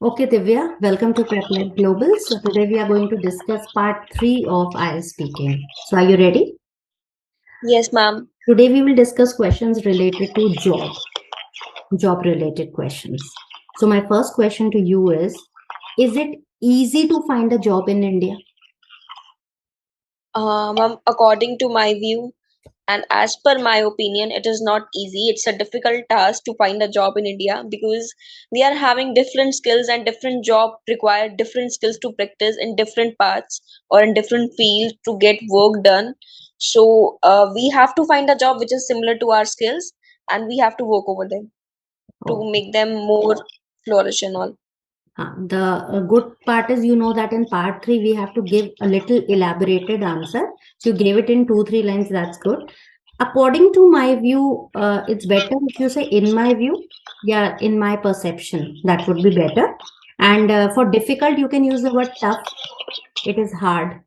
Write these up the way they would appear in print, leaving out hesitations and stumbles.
Okay, Divya, welcome to Preplive Global. So today we are going to discuss part 3 of IELTS Speaking. So are you ready? Yes, ma'am. Today we will discuss questions related to job related questions. So my first question to you is it easy to find a job in India? Ma'am, according to my view and as per my opinion, it is not easy. It's a difficult task to find a job in India because we are having different skills and different job require different skills to practice in different paths or in different fields to get work done. So we have to find a job which is similar to our skills and we have to work over them to Oh, make them more flourish and all. the good part is that in part 3 we have to give a little elaborated answer. So you gave it in 2-3 lines. That's good. According to my view, it's better if you say in my view. Yeah, in my perception, that would be better. And for difficult, you can use the word tough. It is hard.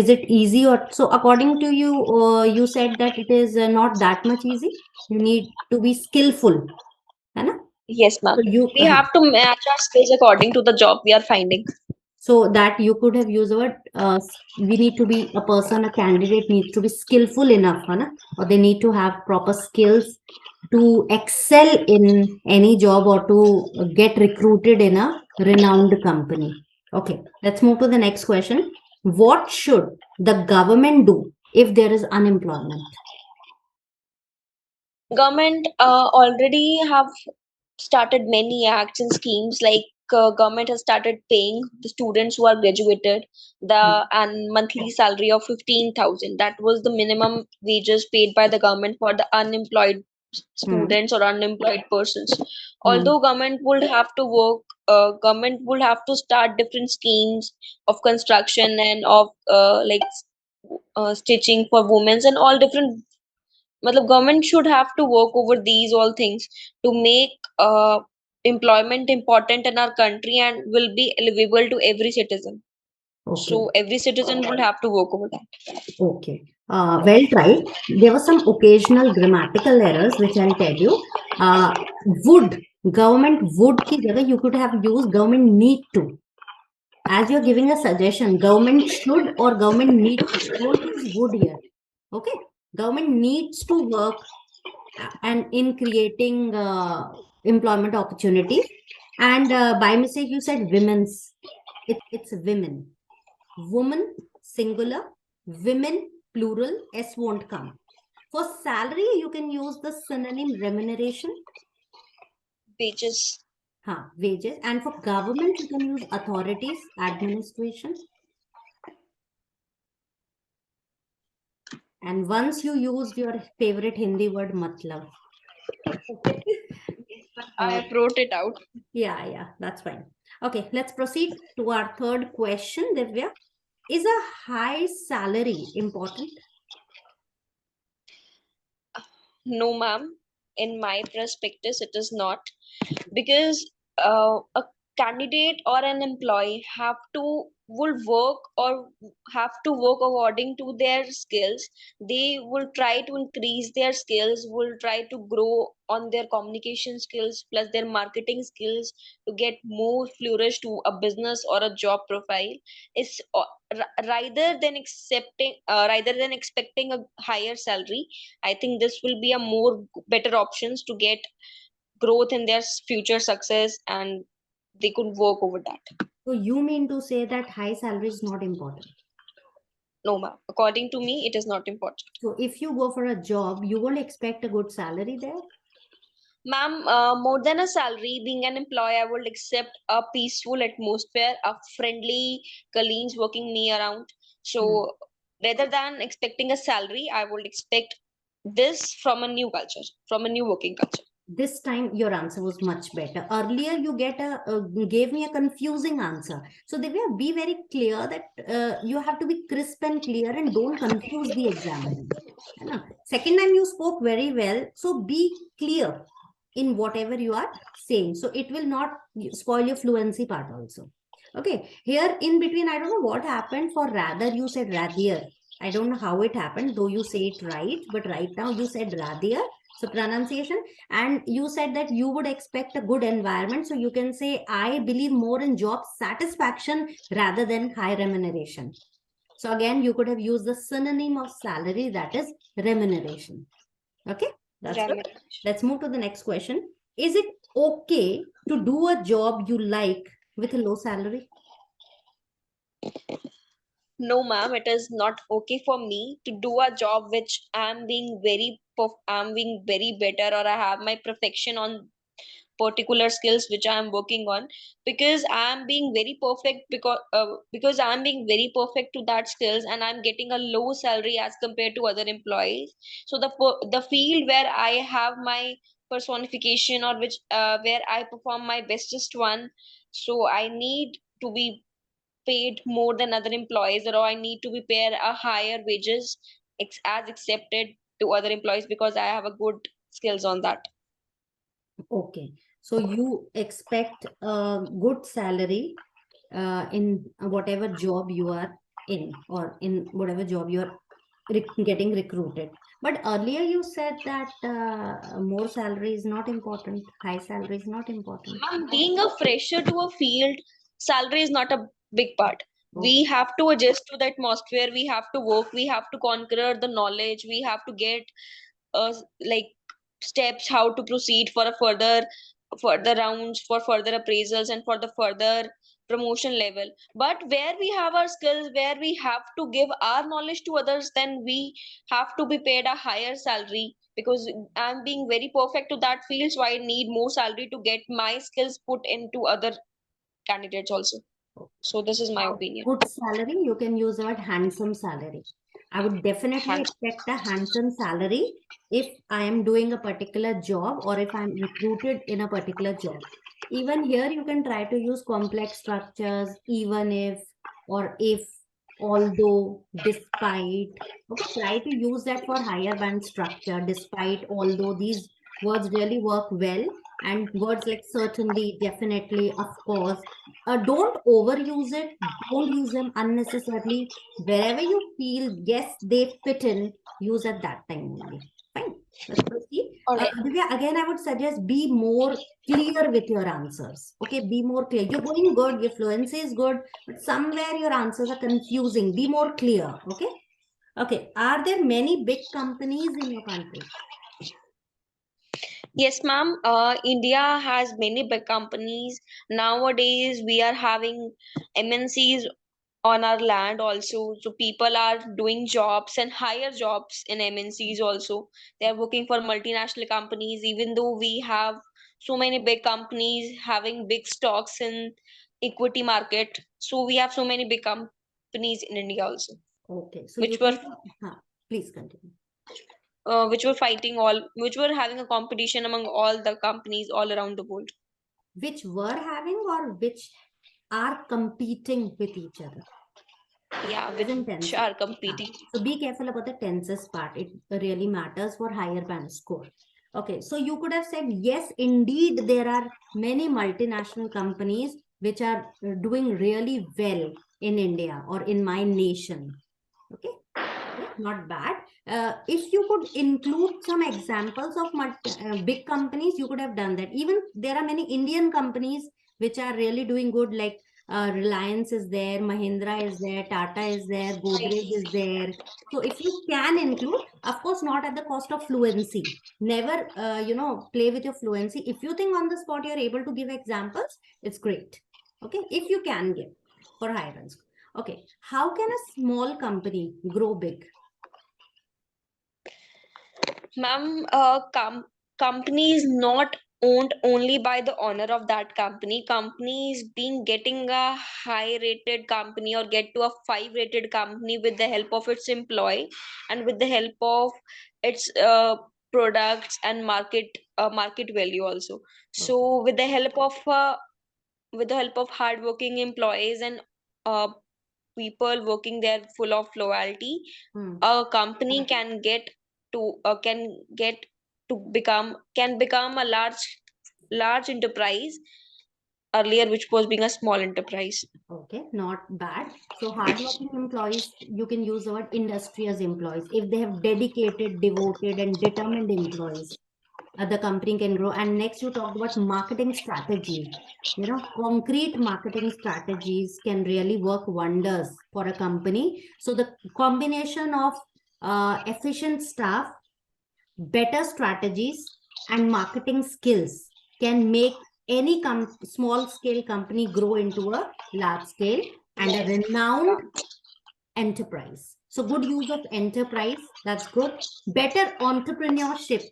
Is it easy or so? According to you, you said that it is not that much easy. You need to be skillful. है ना? Yes, ma'am. So you, We have to match our skills according to the job we are finding. so that you could have used the word, we need to be a person, a candidate needs to be skillful enough, है ना? Or they need to have proper skills to excel in any job or to get recruited in a renowned company. Okay, let's move to the next question. What should the government do if there is unemployment? Government already have started many acts and schemes like government has started paying the students who are graduated the and monthly salary of 15,000. That was the minimum wages paid by the government for the unemployed Hmm. students or unemployed persons. Hmm. Although government would have to start different schemes of construction and of stitching for women and all different. Matlab government should have to work over these all things to make employment important in our country and will be available to every citizen. Okay. So every citizen will have to work over that. Okay. Well tried. There were some occasional grammatical errors, which I'll tell you. Would, government would ki jagah you could have used government need to. As you're giving a suggestion, government should or government need to. Don't use would here. Okay. Government needs to work and in creating employment opportunities. And by mistake, you said women's. It's women. Woman, singular. Women, plural. S won't come. For salary, you can use the synonym remuneration. Wages. Wages. And for government, you can use authorities, administration. And once you used your favorite Hindi word, matlab. Okay. I Uh, have wrote it out. yeah, that's fine. Okay, let's proceed to our third question, Divya. Is a high salary important? No, ma'am. In my perspective, it is not because a candidate or an employee have to will work or have to work according to their skills. They will try to increase their skills, will try to grow on their communication skills plus their marketing skills to get more flourish to a business or a job profile. Is rather than expecting a higher salary. I think this will be a more better options to get growth in their future success and they could work over that. So you mean to say that high salary is not important? No, ma'am. According to me, it is not important. So if you go for a job, you won't expect a good salary there? Ma'am, more than a salary, being an employee, I would accept a peaceful atmosphere, a friendly colleagues working me around. Hmm. So rather than expecting a salary, I would expect this from a new culture, from a new working culture. This time your answer was much better. Earlier you gave me a confusing answer. So they will be very clear that you have to be crisp and clear and don't confuse the examiner. है ना? Second time you spoke very well. So be clear in whatever you are saying. So it will not spoil your fluency part also. Okay. Here in between, I don't know what happened. For rather, you said rather. I don't know how it happened, though you say it right. But right now you said rather. So pronunciation, and you said that you would expect a good environment. So you can say, I believe more in job satisfaction rather than high remuneration. So again, you could have used the synonym of salary, that is remuneration. Okay, that's good. Let's move to the next question. Is it okay to do a job you like with a low salary? No, ma'am, it is not okay for me to do a job which I'm being very better, or I have my perfection on particular skills which I am working on, because I am being very perfect, because I am being very perfect to that skills, and I'm getting a low salary as compared to other employees. So the field where I have my personification, or which where I perform my bestest one, so I need to be paid more than other employees, or I need to be paid a higher wages as accepted to other employees, because I have a good skills on that. Okay, so you expect a good salary in whatever job you are in, or in whatever job you are getting recruited. But earlier you said that more salary is not important, high salary is not important. Being a fresher to a field, salary is not a big part. We have to adjust to the atmosphere, we have to work, we have to conquer the knowledge, we have to get like steps how to proceed for a further rounds, for further appraisals, and for the further promotion level. But where we have our skills, where we have to give our knowledge to others, then we have to be paid a higher salary, because I'm being very perfect to that field, so I need more salary to get my skills put into other candidates also. So this is my opinion. Good salary, you can use the word handsome salary. I would definitely expect a handsome salary if I am doing a particular job, or if I'm recruited in a particular job. Even here, you can try to use complex structures, even if, or if, although, despite. Okay, try to use that for higher band structure, despite, although. These words really work well. And words like certainly, definitely, of course. Don't overuse it. Don't use them unnecessarily. Wherever you feel, yes, they fit in, use at that time only. Fine. Let's proceed. Divya, again, I would suggest be more clear with your answers. Okay, be more clear. You're going good, your fluency is good, but somewhere your answers are confusing. Be more clear. Okay. Okay. Are there many big companies in your country? Yes, ma'am. India has many big companies. Nowadays, we are having MNCs on our land also. So people are doing jobs and higher jobs in MNCs also. They are working for multinational companies, even though we have so many big companies having big stocks in equity market. So we have so many big companies in India also. Okay. So which you were can, please continue. which were having a competition among all the companies all around the world. Which were having, or which are competing with each other? Yeah, Present which tense. are competing. So be careful about the tenses part. It really matters for higher band score. Okay, so you could have said, yes, indeed, there are many multinational companies which are doing really well in India or in my nation. Okay, not bad. If you could include some examples of big companies, you could have done that. Even there are many Indian companies which are really doing good, like Reliance is there, Mahindra is there, Tata is there, Godrej is there. So if you can include, of course, not at the cost of fluency. Never, play with your fluency. If you think on the spot you're able to give examples, it's great. Okay, if you can give for higher ranks. Okay, how can a small company grow big? Ma'am, company is not owned only by the owner of that company. Company is being getting a high rated company, or get to a 5 rated company with the help of its employee, and with the help of its products and market value also. So with the help of hardworking employees and people working there full of loyalty, a company can become a large enterprise earlier, which was being a small enterprise. Okay, not bad. So hardworking employees, you can use the word industrious employees. If they have dedicated, devoted, and determined employees, the company can grow. And next you talked about marketing strategies. You know, concrete marketing strategies can really work wonders for a company. So the combination of efficient staff, better strategies, and marketing skills can make any small scale company grow into a large scale and a renowned enterprise. So good use of enterprise, that's good. Better entrepreneurship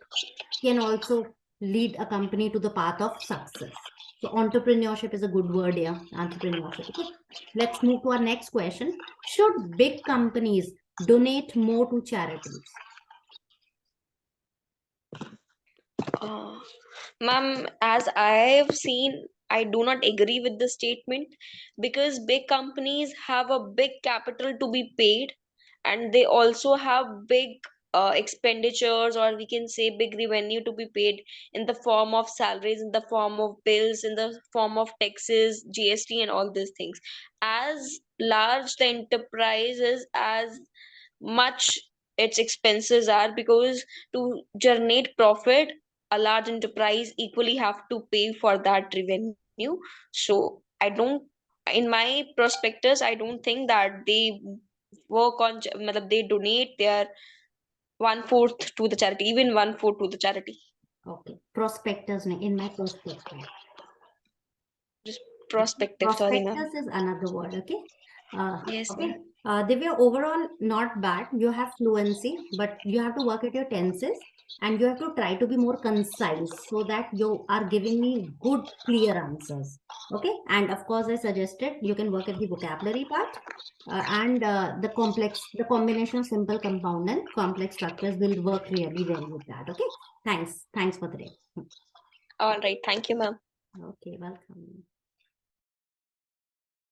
can also lead a company to the path of success. So entrepreneurship is a good word here, entrepreneurship. Okay, let's move to our next question. Should big companies donate more to charities? Ma'am, as I've seen, I do not agree with the statement because big companies have a big capital to be paid and they also have big expenditures, or we can say big revenue to be paid in the form of salaries, in the form of bills, in the form of taxes, GST, and all these things. As large the enterprise is, as much its expenses are, because to generate profit a large enterprise equally have to pay for that revenue. So I don't, in my prospectus, I don't think that they work on matlab they donate their 1/4 to the charity, even 1/4 to the charity. Okay, prospectus in my perspective. Just prospective, sorry ma'am. Prospectus is another word. Okay. Yes Okay. ma'am. Divya, overall not bad. You have fluency, but you have to work at your tenses and you have to try to be more concise so that you are giving me good, clear answers. Okay. And of course, I suggested you can work at the vocabulary part and the combination of simple compound and complex structures will work really well with that. Okay. Thanks. Thanks for the day. All right, thank you ma'am. Okay. Welcome.